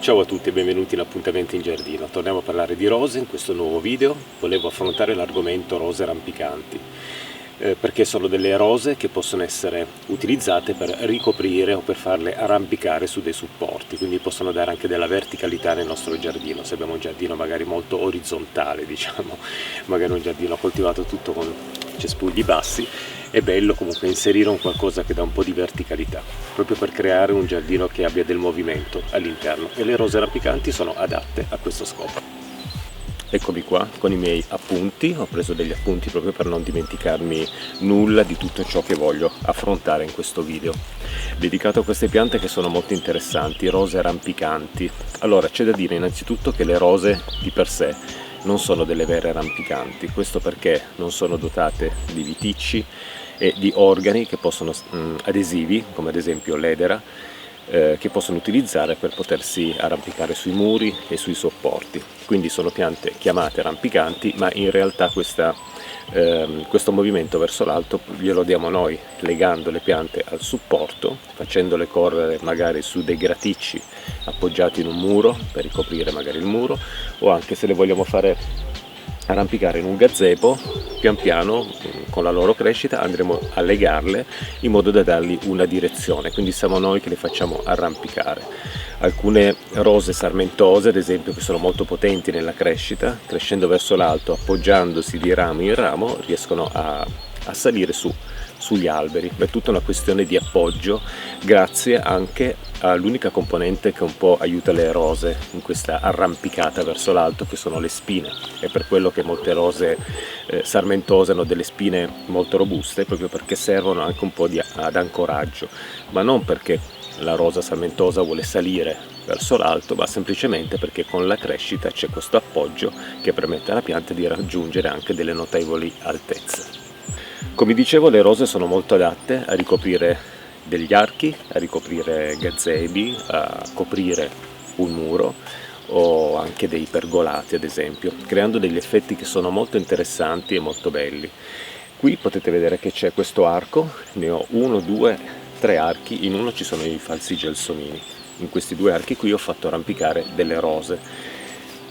Ciao a tutti e benvenuti in Appuntamenti in Giardino. Torniamo a parlare di rose in questo nuovo video. Volevo affrontare l'argomento rose rampicanti, perché sono delle rose che possono essere utilizzate per ricoprire o per farle arrampicare su dei supporti, quindi possono dare anche della verticalità nel nostro giardino. Se abbiamo un giardino magari molto orizzontale, diciamo, magari un giardino coltivato tutto con cespugli bassi, è bello comunque inserire un qualcosa che dà un po' di verticalità, proprio per creare un giardino che abbia del movimento all'interno, e le rose rampicanti sono adatte a questo scopo. Eccomi qua con i miei appunti, ho preso degli appunti proprio per non dimenticarmi nulla di tutto ciò che voglio affrontare in questo video, dedicato a queste piante che sono molto interessanti, rose rampicanti. Allora, c'è da dire innanzitutto che le rose di per sé non sono delle vere rampicanti, questo perché non sono dotate di viticci e di organi che possono, adesivi, come ad esempio l'edera, che possono utilizzare per potersi arrampicare sui muri e sui sopporti. Quindi sono piante chiamate rampicanti, ma in realtà questo movimento verso l'alto glielo diamo noi, legando le piante al supporto, facendole correre magari su dei graticci appoggiati in un muro per ricoprire magari il muro, o anche se le vogliamo fare arrampicare in un gazebo, pian piano con la loro crescita andremo a legarle in modo da dargli una direzione, quindi siamo noi che le facciamo arrampicare. Alcune rose sarmentose ad esempio, che sono molto potenti nella crescita, crescendo verso l'alto, appoggiandosi di ramo in ramo, riescono a salire sugli alberi. È tutta una questione di appoggio, grazie anche all'unica componente che un po' aiuta le rose in questa arrampicata verso l'alto, che sono le spine. È per quello che molte rose sarmentose hanno delle spine molto robuste, proprio perché servono anche un po' ad ancoraggio, ma non perché la rosa sarmentosa vuole salire verso l'alto, ma semplicemente perché con la crescita c'è questo appoggio che permette alla pianta di raggiungere anche delle notevoli altezze. Come dicevo, le rose sono molto adatte a ricoprire degli archi, a ricoprire gazebi, a coprire un muro o anche dei pergolati ad esempio, creando degli effetti che sono molto interessanti e molto belli. Qui potete vedere che c'è questo arco, ne ho 1, 2, 3 archi, in uno ci sono i falsi gelsomini. In questi 2 archi qui ho fatto arrampicare delle rose.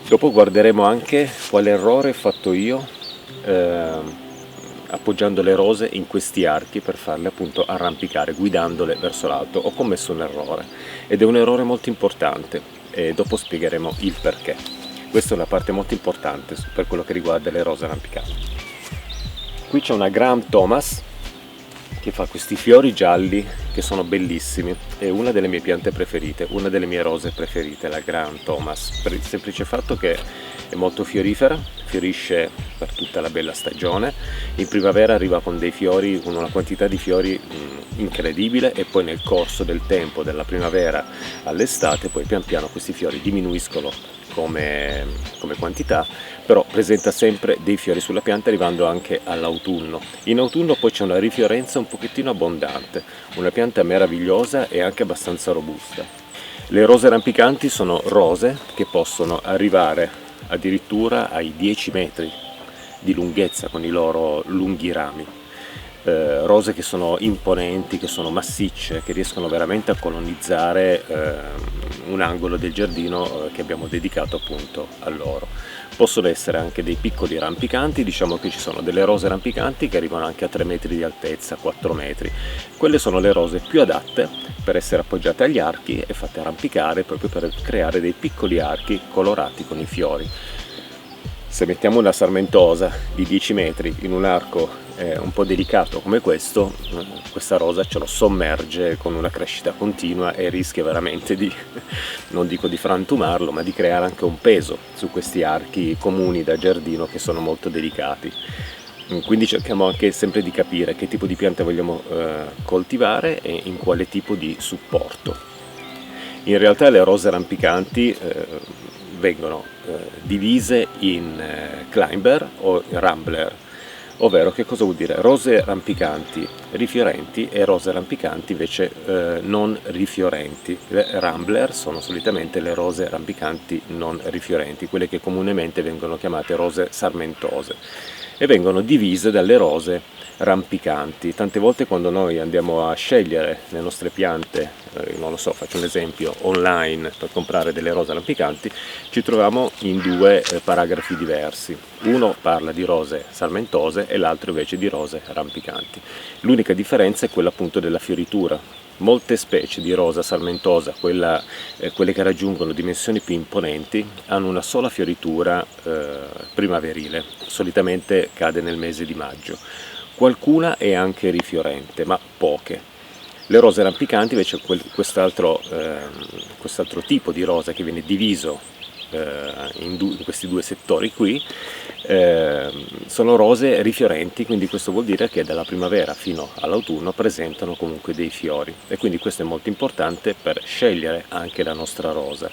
Dopo guarderemo anche quale errore ho fatto io appoggiando le rose in questi archi per farle appunto arrampicare, guidandole verso l'alto. Ho commesso un errore, ed è un errore molto importante, e dopo spiegheremo il perché. Questa è una parte molto importante per quello che riguarda le rose arrampicanti. Qui c'è una Graham Thomas che fa questi fiori gialli che sono bellissimi, è una delle mie piante preferite, una delle mie rose preferite, la Graham Thomas, per il semplice fatto che è molto fiorifera, fiorisce per tutta la bella stagione, in primavera arriva con dei fiori, con una quantità di fiori incredibile, e poi nel corso del tempo, dalla primavera all'estate, poi pian piano questi fiori diminuiscono come quantità, però presenta sempre dei fiori sulla pianta, arrivando anche all'autunno. In autunno poi c'è una rifiorenza un pochettino abbondante, una pianta meravigliosa e anche abbastanza robusta. Le rose rampicanti sono rose che possono arrivare addirittura ai 10 metri di lunghezza con i loro lunghi rami. Rose che sono imponenti, che sono massicce, che riescono veramente a colonizzare un angolo del giardino che abbiamo dedicato appunto a loro. Possono essere anche dei piccoli rampicanti, diciamo che ci sono delle rose rampicanti che arrivano anche a 3 metri di altezza, 4 metri. Quelle sono le rose più adatte per essere appoggiate agli archi e fatte arrampicare, proprio per creare dei piccoli archi colorati con i fiori. Se mettiamo una sarmentosa di 10 metri in un arco un po' delicato come questo, questa rosa ce lo sommerge con una crescita continua e rischia veramente di, non dico di frantumarlo, ma di creare anche un peso su questi archi comuni da giardino che sono molto delicati. Quindi cerchiamo anche sempre di capire che tipo di piante vogliamo coltivare e in quale tipo di supporto. In realtà le rose rampicanti vengono divise in climber o rambler, ovvero che cosa vuol dire? Rose rampicanti rifiorenti e rose rampicanti invece non rifiorenti. Le rambler sono solitamente le rose rampicanti non rifiorenti, quelle che comunemente vengono chiamate rose sarmentose. e vengono divise dalle rose rampicanti. Tante volte quando noi andiamo a scegliere le nostre piante, non lo so, faccio un esempio, online per comprare delle rose rampicanti, ci troviamo in due paragrafi diversi. Uno parla di rose sarmentose e l'altro invece di rose rampicanti. L'unica differenza è quella appunto della fioritura. Molte specie di rosa sarmentosa, quelle che raggiungono dimensioni più imponenti, hanno una sola fioritura primaverile, solitamente cade nel mese di maggio. Qualcuna è anche rifiorente, ma poche. Le rose rampicanti invece, quest'altro tipo di rosa che viene diviso in questi due settori qui, sono rose rifiorenti, quindi questo vuol dire che dalla primavera fino all'autunno presentano comunque dei fiori, e quindi questo è molto importante per scegliere anche la nostra rosa.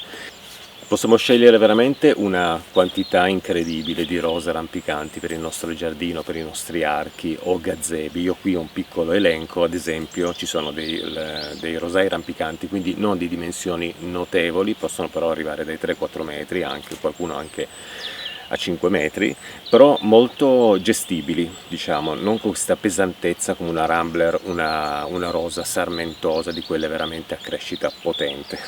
Possiamo scegliere veramente una quantità incredibile di rose rampicanti per il nostro giardino, per i nostri archi o gazebi. Io qui ho un piccolo elenco, ad esempio ci sono dei rosai rampicanti, quindi non di dimensioni notevoli, possono però arrivare dai 3-4 metri, anche qualcuno anche a 5 metri, però molto gestibili, diciamo, non con questa pesantezza come una Rambler, una rosa sarmentosa, di quelle veramente a crescita potente.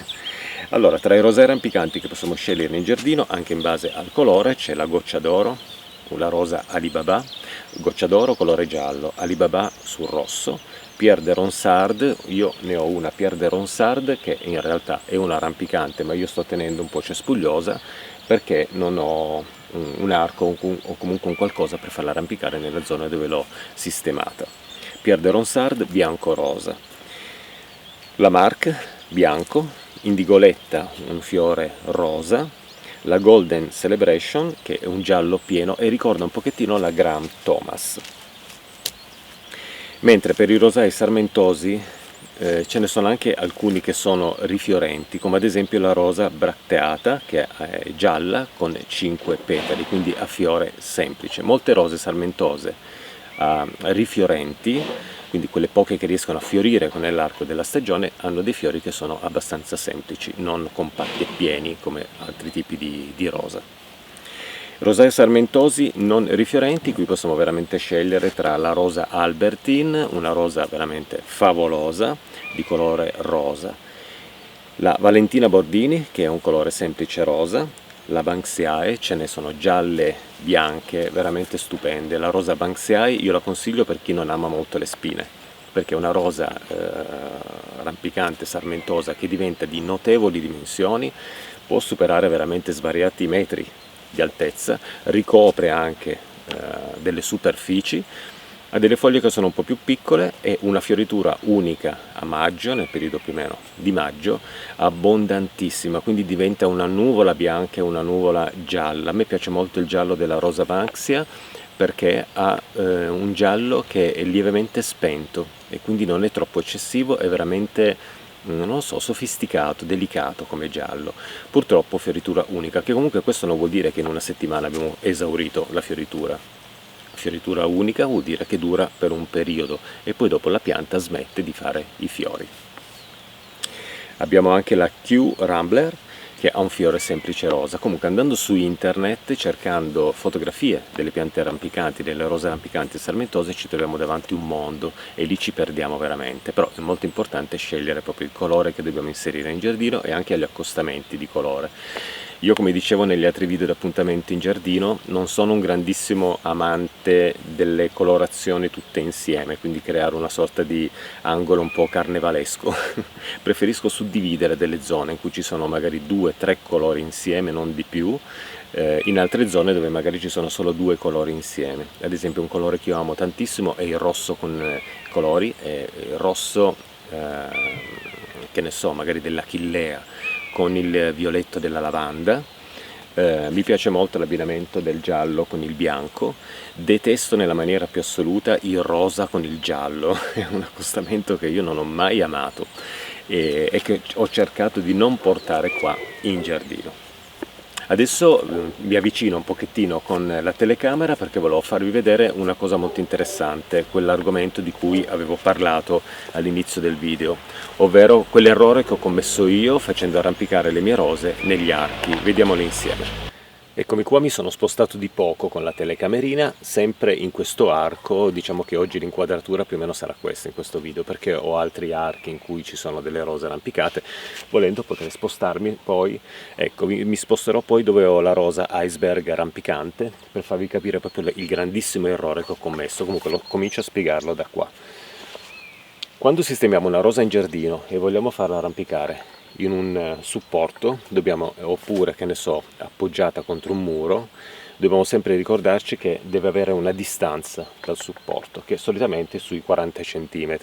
Allora, tra i rosei rampicanti che possiamo scegliere in giardino, anche in base al colore, c'è la goccia d'oro, la rosa Alibaba, goccia d'oro colore giallo, Alibaba sul rosso, Pierre de Ronsard. Io ne ho una Pierre de Ronsard che in realtà è una rampicante, ma io sto tenendo un po' cespugliosa perché non ho un arco o comunque un qualcosa per farla arrampicare nella zona dove l'ho sistemata. Pierre de Ronsard bianco-rosa, la Marc bianco, Indigoletta un fiore rosa, la Golden Celebration che è un giallo pieno e ricorda un pochettino la Graham Thomas. Mentre per i rosai sarmentosi ce ne sono anche alcuni che sono rifiorenti, come ad esempio la rosa bracteata che è gialla con 5 petali, quindi a fiore semplice. Molte rose sarmentose rifiorenti, quindi quelle poche che riescono a fiorire nell'arco della stagione, hanno dei fiori che sono abbastanza semplici, non compatti e pieni come altri tipi di rosa. Rosai sarmentosi non rifiorenti, qui possiamo veramente scegliere tra la rosa Albertine, una rosa veramente favolosa, di colore rosa, la Valentina Bordini, che è un colore semplice rosa, la Banksiae, ce ne sono gialle, bianche, veramente stupende. La rosa Banksiae io la consiglio per chi non ama molto le spine, perché è una rosa rampicante, sarmentosa, che diventa di notevoli dimensioni, può superare veramente svariati metri di altezza, ricopre anche delle superfici, ha delle foglie che sono un po' più piccole e una fioritura unica a maggio, nel periodo più o meno di maggio, abbondantissima, quindi diventa una nuvola bianca e una nuvola gialla. A me piace molto il giallo della rosa Banksia perché ha un giallo che è lievemente spento e quindi non è troppo eccessivo, è veramente, non lo so, sofisticato, delicato come giallo. Purtroppo fioritura unica, che comunque questo non vuol dire che in una settimana abbiamo esaurito la fioritura. Fioritura unica vuol dire che dura per un periodo e poi dopo la pianta smette di fare i fiori. Abbiamo anche la Q Rambler che ha un fiore semplice rosa. Comunque andando su internet, cercando fotografie delle piante rampicanti, delle rose rampicanti e sarmentose, ci troviamo davanti un mondo e lì ci perdiamo veramente. Però è molto importante scegliere proprio il colore che dobbiamo inserire in giardino e anche gli accostamenti di colore. Io, come dicevo negli altri video di appuntamento in giardino, non sono un grandissimo amante delle colorazioni tutte insieme, quindi creare una sorta di angolo un po' carnevalesco. Preferisco suddividere delle zone in cui ci sono magari 2-3 colori insieme, non di più, in altre zone dove magari ci sono solo 2 colori insieme. Ad esempio un colore che io amo tantissimo è il rosso con colori, il rosso, che ne so, magari dell'achillea, con il violetto della lavanda. Mi piace molto l'abbinamento del giallo con il bianco, detesto nella maniera più assoluta il rosa con il giallo, è un accostamento che io non ho mai amato e che ho cercato di non portare qua in giardino. Adesso mi avvicino un pochettino con la telecamera perché volevo farvi vedere una cosa molto interessante, quell'argomento di cui avevo parlato all'inizio del video, ovvero quell'errore che ho commesso io facendo arrampicare le mie rose negli archi. Vediamolo insieme. Eccomi qua, mi sono spostato di poco con la telecamerina, sempre in questo arco. Diciamo che oggi l'inquadratura più o meno sarà questa in questo video, perché ho altri archi in cui ci sono delle rose arrampicate. Volendo potrei spostarmi poi, ecco, mi sposterò poi dove ho la rosa iceberg arrampicante, per farvi capire proprio il grandissimo errore che ho commesso. Comunque comincio a spiegarlo da qua. Quando sistemiamo una rosa in giardino e vogliamo farla arrampicare in un supporto, oppure che ne so, appoggiata contro un muro, dobbiamo sempre ricordarci che deve avere una distanza dal supporto, che solitamente è sui 40 cm.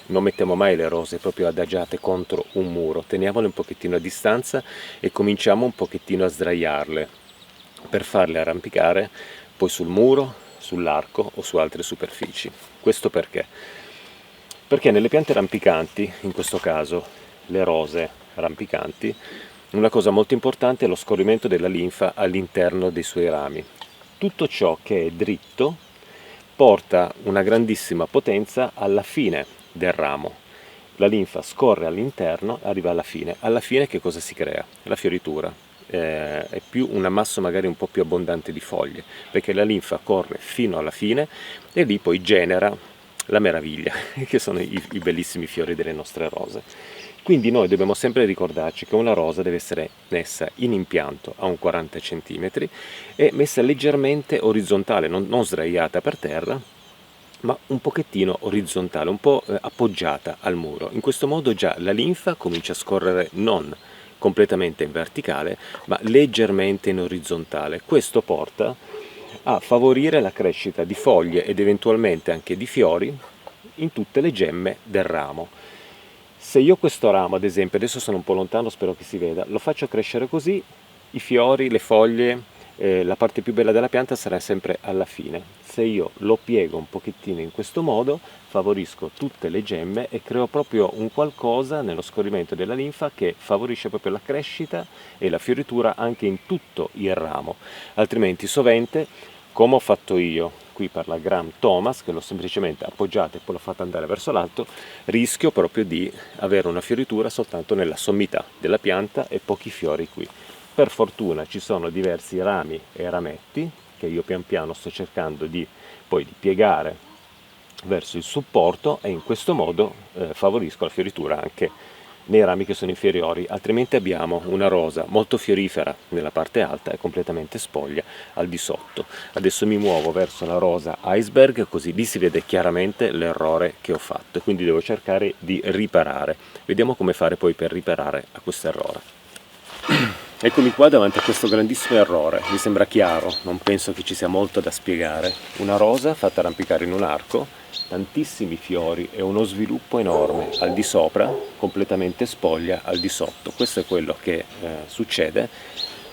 Non mettiamo mai le rose proprio adagiate contro un muro, teniamole un pochettino a distanza e cominciamo un pochettino a sdraiarle per farle arrampicare poi sul muro, sull'arco o su altre superfici. Questo perché? Perché nelle piante rampicanti, in questo caso le rose rampicanti, una cosa molto importante è lo scorrimento della linfa all'interno dei suoi rami. Tutto ciò che è dritto porta una grandissima potenza alla fine del ramo. La linfa scorre all'interno, arriva alla fine. Alla fine che cosa si crea? La fioritura. È più un ammasso magari un po' più abbondante di foglie, perché la linfa corre fino alla fine e lì poi genera la meraviglia, che sono i bellissimi fiori delle nostre rose. Quindi noi dobbiamo sempre ricordarci che una rosa deve essere messa in impianto a un 40 cm e messa leggermente orizzontale, non sdraiata per terra, ma un pochettino orizzontale, un po' appoggiata al muro. In questo modo già la linfa comincia a scorrere non completamente in verticale, ma leggermente in orizzontale. Questo porta a favorire la crescita di foglie ed eventualmente anche di fiori in tutte le gemme del ramo. Se io questo ramo, ad esempio, adesso sono un po' lontano, spero che si veda, lo faccio crescere così, i fiori, le foglie, la parte più bella della pianta sarà sempre alla fine. Se io lo piego un pochettino in questo modo, favorisco tutte le gemme e creo proprio un qualcosa nello scorrimento della linfa che favorisce proprio la crescita e la fioritura anche in tutto il ramo. Altrimenti sovente, come ho fatto io qui per la Gram Thomas, che l'ho semplicemente appoggiata e poi l'ho fatta andare verso l'alto, rischio proprio di avere una fioritura soltanto nella sommità della pianta e pochi fiori qui. Per fortuna ci sono diversi rami e rametti che io pian piano sto cercando di piegare verso il supporto e in questo modo favorisco la fioritura anche nei rami che sono inferiori, altrimenti abbiamo una rosa molto fiorifera nella parte alta e completamente spoglia al di sotto. Adesso mi muovo verso la rosa iceberg, così lì si vede chiaramente l'errore che ho fatto e quindi devo cercare di riparare. Vediamo come fare poi per riparare a questo errore. Eccomi qua davanti a questo grandissimo errore, mi sembra chiaro, non penso che ci sia molto da spiegare. Una rosa fatta arrampicare in un arco, tantissimi fiori e uno sviluppo enorme al di sopra, completamente spoglia al di sotto. Questo è quello che succede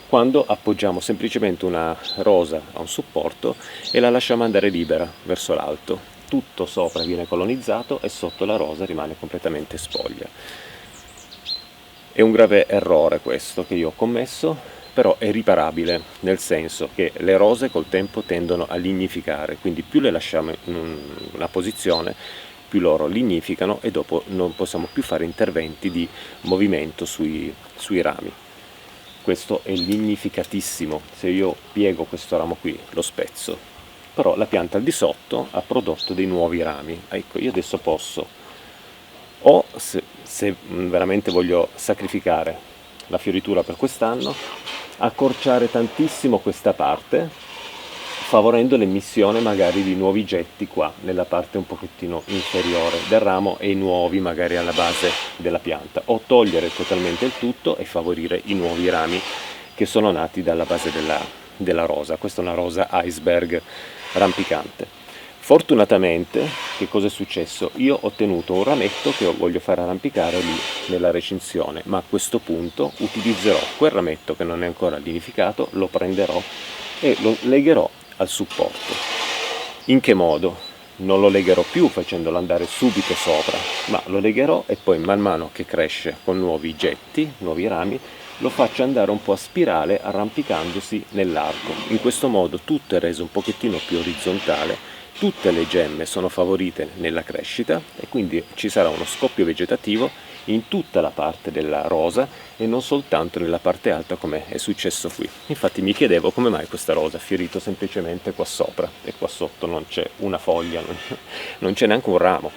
quando appoggiamo semplicemente una rosa a un supporto e la lasciamo andare libera verso l'alto. Tutto sopra viene colonizzato e sotto la rosa rimane completamente spoglia. È un grave errore questo che io ho commesso, però è riparabile, nel senso che le rose col tempo tendono a lignificare, quindi più le lasciamo in una posizione, più loro lignificano e dopo non possiamo più fare interventi di movimento sui rami. Questo è lignificatissimo, se io piego questo ramo qui lo spezzo, però la pianta al di sotto ha prodotto dei nuovi rami. Ecco, io adesso posso, o se veramente voglio sacrificare la fioritura per quest'anno, accorciare tantissimo questa parte, favorendo l'emissione magari di nuovi getti qua nella parte un pochettino inferiore del ramo e i nuovi magari alla base della pianta, o togliere totalmente il tutto e favorire i nuovi rami che sono nati dalla base della rosa. Questa è una rosa iceberg rampicante. Fortunatamente, che cosa è successo? Io ho tenuto un rametto che voglio fare arrampicare lì nella recinzione, ma a questo punto utilizzerò quel rametto che non è ancora lignificato, lo prenderò e lo legherò al supporto. In che modo? Non lo legherò più facendolo andare subito sopra, ma lo legherò e poi man mano che cresce con nuovi getti, nuovi rami, lo faccio andare un po' a spirale arrampicandosi nell'arco. In questo modo tutto è reso un pochettino più orizzontale tutte le gemme sono favorite nella crescita e quindi ci sarà uno scoppio vegetativo in tutta la parte della rosa e non soltanto nella parte alta come è successo qui. Infatti mi chiedevo come mai questa rosa ha fiorito semplicemente qua sopra e qua sotto non c'è una foglia, non c'è neanche un ramo.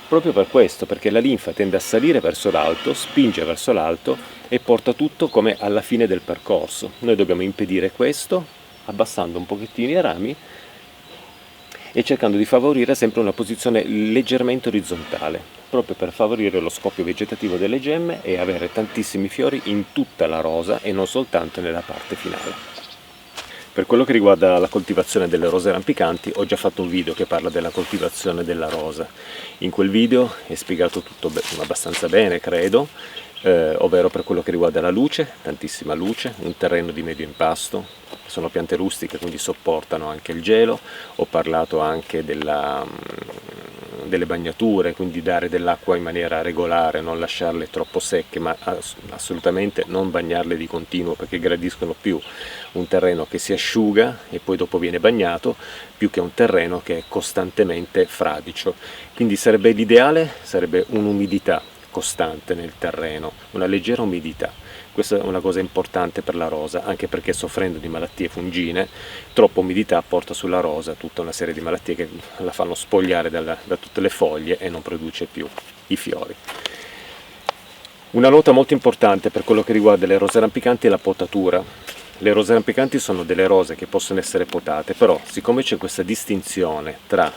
Proprio per questo, perché la linfa tende a salire verso l'alto, spinge verso l'alto e porta tutto come alla fine del percorso. Noi dobbiamo impedire questo abbassando un pochettino i rami e cercando di favorire sempre una posizione leggermente orizzontale, proprio per favorire lo scoppio vegetativo delle gemme e avere tantissimi fiori in tutta la rosa e non soltanto nella parte finale. Per quello che riguarda la coltivazione delle rose rampicanti, ho già fatto un video che parla della coltivazione della rosa. In quel video è spiegato tutto abbastanza bene, credo, ovvero per quello che riguarda la luce, tantissima luce, un terreno di medio impasto, sono piante rustiche quindi sopportano anche il gelo, ho parlato anche delle bagnature, quindi dare dell'acqua in maniera regolare, non lasciarle troppo secche, ma assolutamente non bagnarle di continuo, perché gradiscono più un terreno che si asciuga e poi dopo viene bagnato, più che un terreno che è costantemente fradicio. Quindi sarebbe l'ideale, sarebbe un'umidità costante nel terreno, una leggera umidità. Questa è una cosa importante per la rosa, anche perché soffrendo di malattie fungine, troppa umidità porta sulla rosa tutta una serie di malattie che la fanno spogliare da tutte le foglie e non produce più i fiori. Una nota molto importante per quello che riguarda le rose rampicanti è la potatura. Le rose rampicanti sono delle rose che possono essere potate, però siccome c'è questa distinzione tra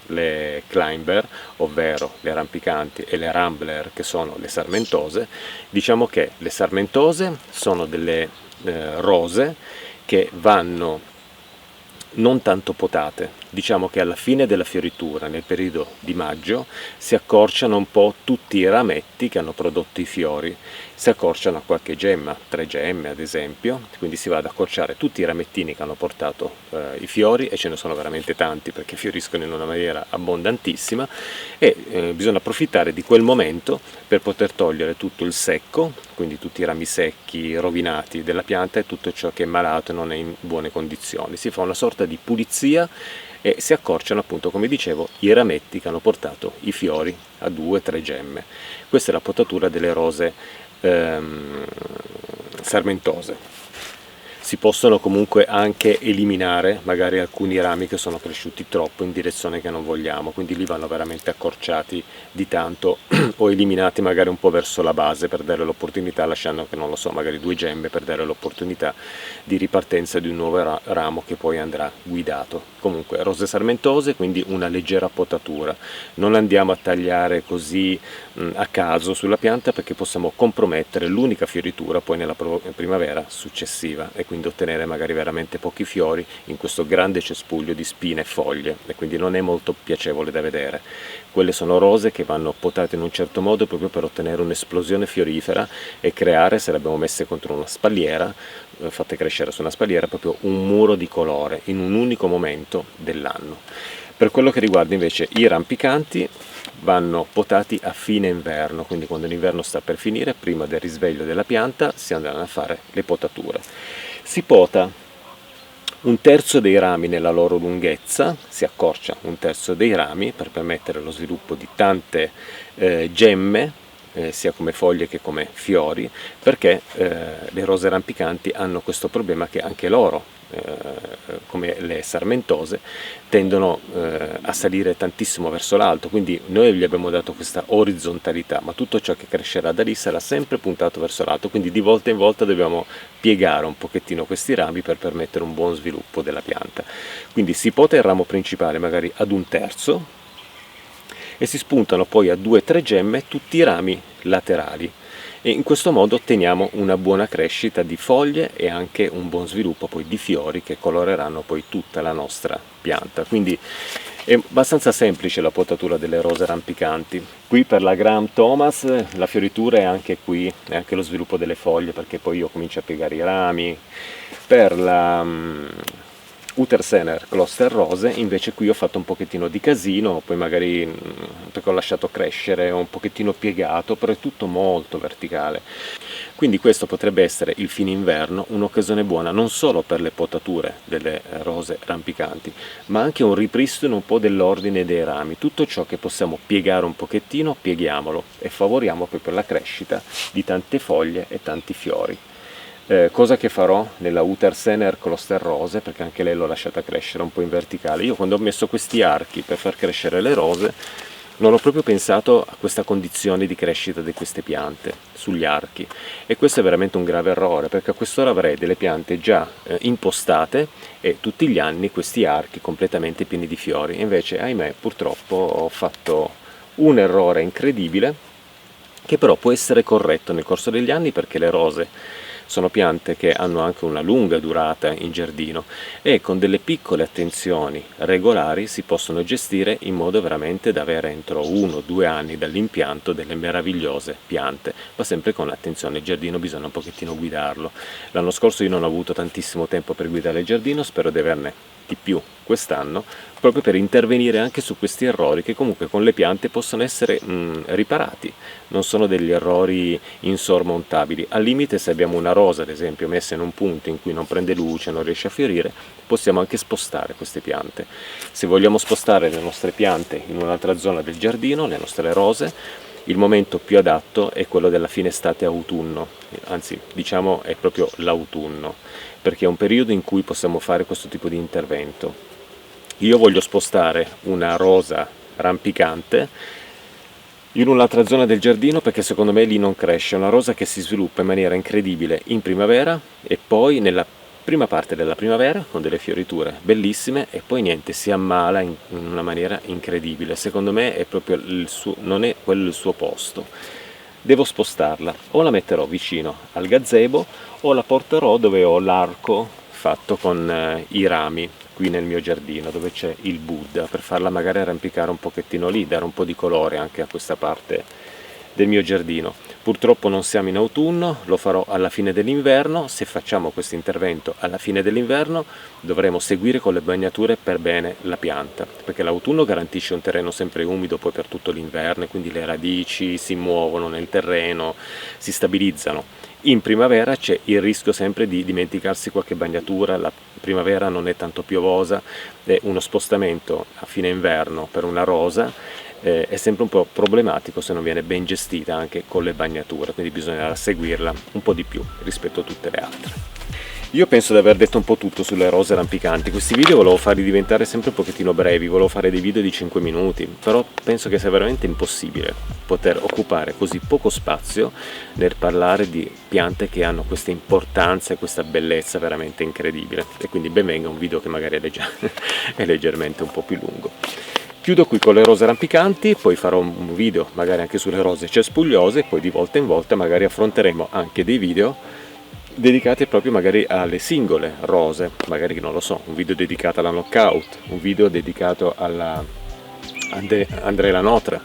le climber, ovvero le rampicanti, e le rambler, che sono le sarmentose, diciamo che le sarmentose sono delle rose che vanno non tanto potate, diciamo che alla fine della fioritura, nel periodo di maggio, si accorciano un po' tutti i rametti che hanno prodotto i fiori, si accorciano a qualche gemma, 3 gemme ad esempio, quindi si va ad accorciare tutti i ramettini che hanno portato i fiori, e ce ne sono veramente tanti perché fioriscono in una maniera abbondantissima, e bisogna approfittare di quel momento per poter togliere tutto il secco, quindi tutti i rami secchi, rovinati della pianta e tutto ciò che è malato e non è in buone condizioni. Si fa una sorta di pulizia e si accorciano, appunto, come dicevo, i rametti che hanno portato i fiori a 2-3 gemme. Questa è la potatura delle rose sarmentose. Si possono comunque anche eliminare magari alcuni rami che sono cresciuti troppo in direzione che non vogliamo, quindi li vanno veramente accorciati di tanto o eliminati magari un po' verso la base per dare l'opportunità, lasciando che, non lo so, magari 2 gemme per dare l'opportunità di ripartenza di un nuovo ramo che poi andrà guidato. Comunque rose sarmentose, quindi una leggera potatura, non andiamo a tagliare così a caso sulla pianta, perché possiamo compromettere l'unica fioritura poi nella primavera successiva e quindi ottenere magari veramente pochi fiori in questo grande cespuglio di spine e foglie, e quindi non è molto piacevole da vedere. Quelle sono rose che vanno potate in un certo modo proprio per ottenere un'esplosione fiorifera e creare, se le abbiamo messe contro una spalliera, fatte crescere su una spalliera, proprio un muro di colore in un unico momento dell'anno. Per quello che riguarda invece i rampicanti, vanno potati a fine inverno, quindi quando l'inverno sta per finire, prima del risveglio della pianta, si andranno a fare le potature. Si pota 1/3 dei rami nella loro lunghezza, si accorcia 1/3 dei rami per permettere lo sviluppo di tante gemme, sia come foglie che come fiori, perché le rose rampicanti hanno questo problema che anche loro, come le sarmentose, tendono a salire tantissimo verso l'alto, quindi noi gli abbiamo dato questa orizzontalità, ma tutto ciò che crescerà da lì sarà sempre puntato verso l'alto, quindi di volta in volta dobbiamo piegare un pochettino questi rami per permettere un buon sviluppo della pianta. Quindi si pota il ramo principale magari ad 1/3 e si spuntano poi a 2-3 gemme tutti i rami laterali, e in questo modo otteniamo una buona crescita di foglie e anche un buon sviluppo poi di fiori che coloreranno poi tutta la nostra pianta. Quindi è abbastanza semplice la potatura delle rose rampicanti. Qui per la Graham Thomas la fioritura è anche qui, è anche lo sviluppo delle foglie, perché poi io comincio a piegare i rami. Per la Utersener Cluster Rose invece qui ho fatto un pochettino di casino, poi magari perché ho lasciato crescere, ho un pochettino piegato, però è tutto molto verticale. Quindi questo potrebbe essere il fine inverno un'occasione buona non solo per le potature delle rose rampicanti, ma anche un ripristino un po' dell'ordine dei rami. Tutto ciò che possiamo piegare un pochettino, pieghiamolo e favoriamo proprio la crescita di tante foglie e tanti fiori. Cosa che farò nella Utersener Cluster Rose, perché anche lei l'ho lasciata crescere un po' in verticale. Io quando ho messo questi archi per far crescere le rose non ho proprio pensato a questa condizione di crescita di queste piante sugli archi, e questo è veramente un grave errore, perché a quest'ora avrei delle piante già impostate e tutti gli anni questi archi completamente pieni di fiori. Invece, ahimè, purtroppo ho fatto un errore incredibile, che però può essere corretto nel corso degli anni, perché le rose sono piante che hanno anche una lunga durata in giardino e con delle piccole attenzioni regolari si possono gestire in modo veramente da avere entro 1 o 2 anni dall'impianto delle meravigliose piante, ma sempre con attenzione. Il giardino bisogna un pochettino guidarlo. L'anno scorso io non ho avuto tantissimo tempo per guidare il giardino, spero di averne di più quest'anno, proprio per intervenire anche su questi errori che comunque con le piante possono essere riparati, non sono degli errori insormontabili. Al limite, se abbiamo una rosa ad esempio messa in un punto in cui non prende luce, non riesce a fiorire, possiamo anche spostare queste piante. Se vogliamo spostare le nostre piante in un'altra zona del giardino, le nostre rose, il momento più adatto è quello della fine estate-autunno, anzi diciamo è proprio l'autunno, perché è un periodo in cui possiamo fare questo tipo di intervento. Io voglio spostare una rosa rampicante in un'altra zona del giardino perché secondo me lì non cresce, è una rosa che si sviluppa in maniera incredibile in primavera e poi nella prima parte della primavera con delle fioriture bellissime e poi niente, si ammala in una maniera incredibile. Secondo me è proprio non è quello il suo posto. Devo spostarla, o la metterò vicino al gazebo o la porterò dove ho l'arco fatto con i rami qui nel mio giardino dove c'è il Buddha, per farla magari arrampicare un pochettino lì, dare un po' di colore anche a questa parte del mio giardino. Purtroppo non siamo in autunno, lo farò alla fine dell'inverno. Se facciamo questo intervento alla fine dell'inverno dovremo seguire con le bagnature per bene la pianta, perché l'autunno garantisce un terreno sempre umido poi per tutto l'inverno e quindi le radici si muovono nel terreno, si stabilizzano. In primavera c'è il rischio sempre di dimenticarsi qualche bagnatura, la primavera non è tanto piovosa, è uno spostamento a fine inverno per una rosa è sempre un po' problematico se non viene ben gestita anche con le bagnature, quindi bisognerà seguirla un po' di più rispetto a tutte le altre. Io penso di aver detto un po' tutto sulle rose rampicanti. Questi video volevo farli diventare sempre un pochettino brevi, volevo fare dei video di 5 minuti, però penso che sia veramente impossibile poter occupare così poco spazio nel parlare di piante che hanno questa importanza e questa bellezza veramente incredibile, e quindi ben venga un video che magari è leggermente un po' più lungo. Chiudo qui con le rose rampicanti, poi farò un video magari anche sulle rose cespugliose e poi di volta in volta magari affronteremo anche dei video dedicati proprio magari alle singole rose, magari non lo so, un video dedicato alla Knockout, un video dedicato alla André Lanotre,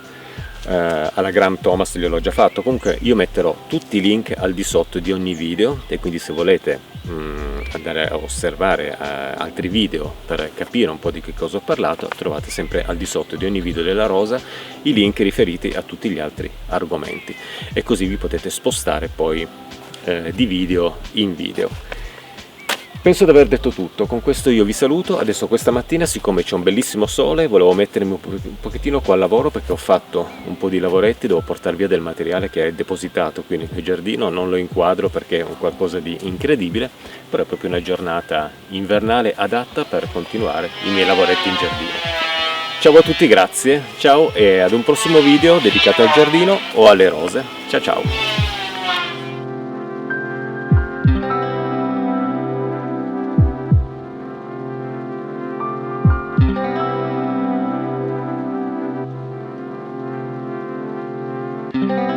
alla Graham Thomas gliel'ho già fatto. Comunque io metterò tutti i link al di sotto di ogni video e quindi se volete andare a osservare altri video per capire un po' di che cosa ho parlato, trovate sempre al di sotto di ogni video della rosa i link riferiti a tutti gli altri argomenti e così vi potete spostare poi di video in video. Penso di aver detto tutto, con questo io vi saluto. Adesso questa mattina, siccome c'è un bellissimo sole, volevo mettermi un pochettino qua al lavoro perché ho fatto un po' di lavoretti, devo portare via del materiale che è depositato qui nel mio giardino, non lo inquadro perché è un qualcosa di incredibile, però è proprio una giornata invernale adatta per continuare i miei lavoretti in giardino. Ciao a tutti, grazie, ciao e ad un prossimo video dedicato al giardino o alle rose. Ciao ciao! Thank you.